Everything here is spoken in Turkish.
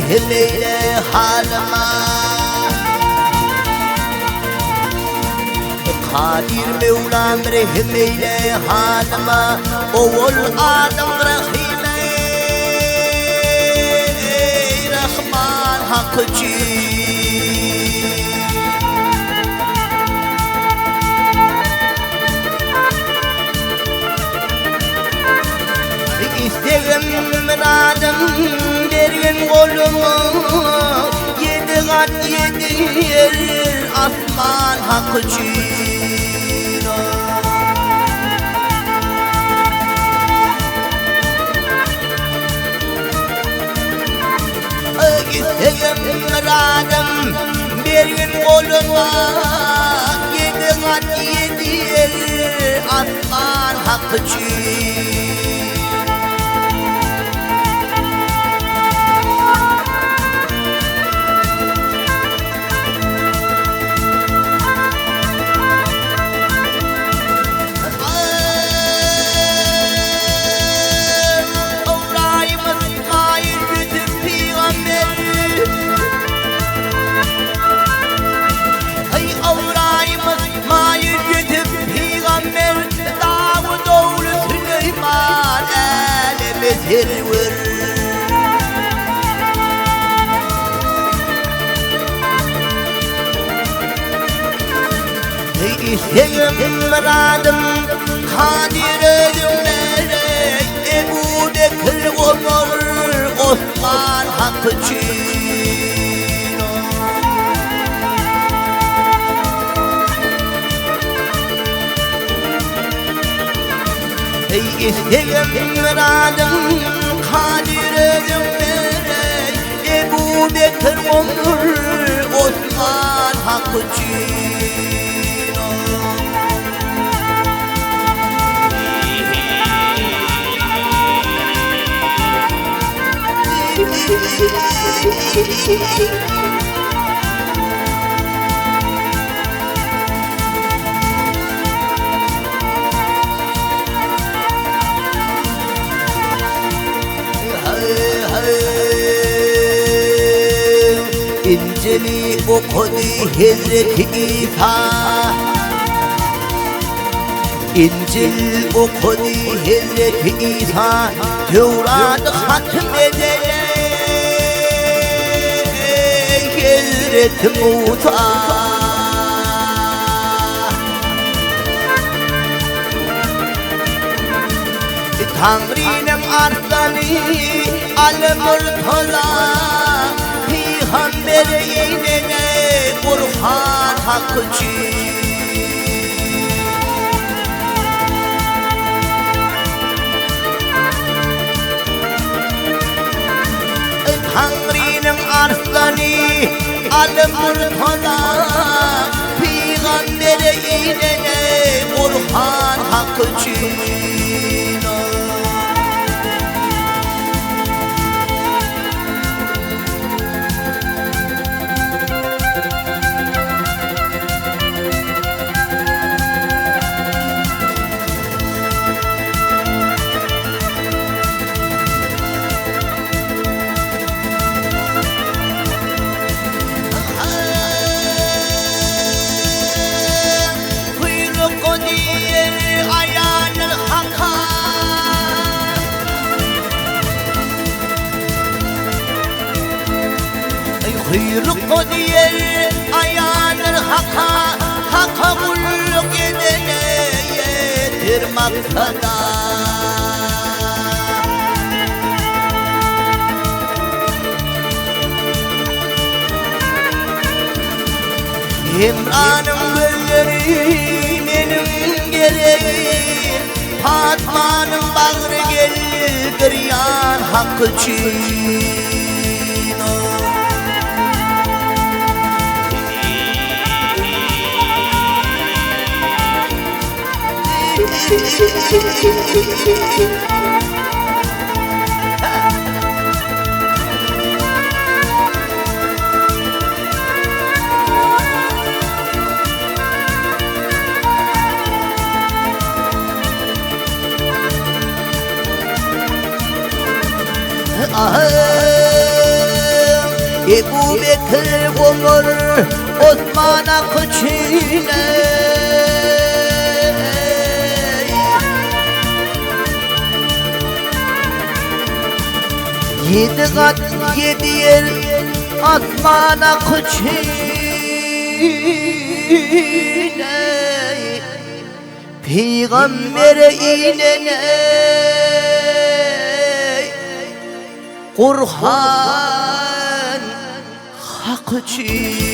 مرهم إلى حالما قادر مولا مرهم إلى حالما أول آدم رحيم رحمن حق جي İsterim radım derin koluma Yedi kat yedi yer asman hakkı cino İsterim radım derin koluma Yedi kat yedi yer asman hakkı cino Hilwer İsterim radım Kadir edimlere Ebu Bekir Ömer Osman Hakkı Cino İsterim radım Kadir edimlere Ebu Bekir Ömer Osman Hakkı Cino İnceli okudu Hazreti İsa İncil okudu Hazreti İsa Tevrat'ı hatmede Hazreti Musa Tanrı'nın arslanı Al-Murtala Peygamber inene Kur'an hakkı Tanrı'nın arslanı Al-Murtala Peygamber inene Kur'an hakkı Kuyruk diye ayağının haka kulluk edene yedirmaktada İmran'ın gölleri benim gereğim Fatma'nın bağrı gelir yan hakkı çiğ Ebu Bekir olur Osman Akçı'yla. Yedi kat yedi yer Osman Akçı'yla. Peygambere inene Kur'an hak için.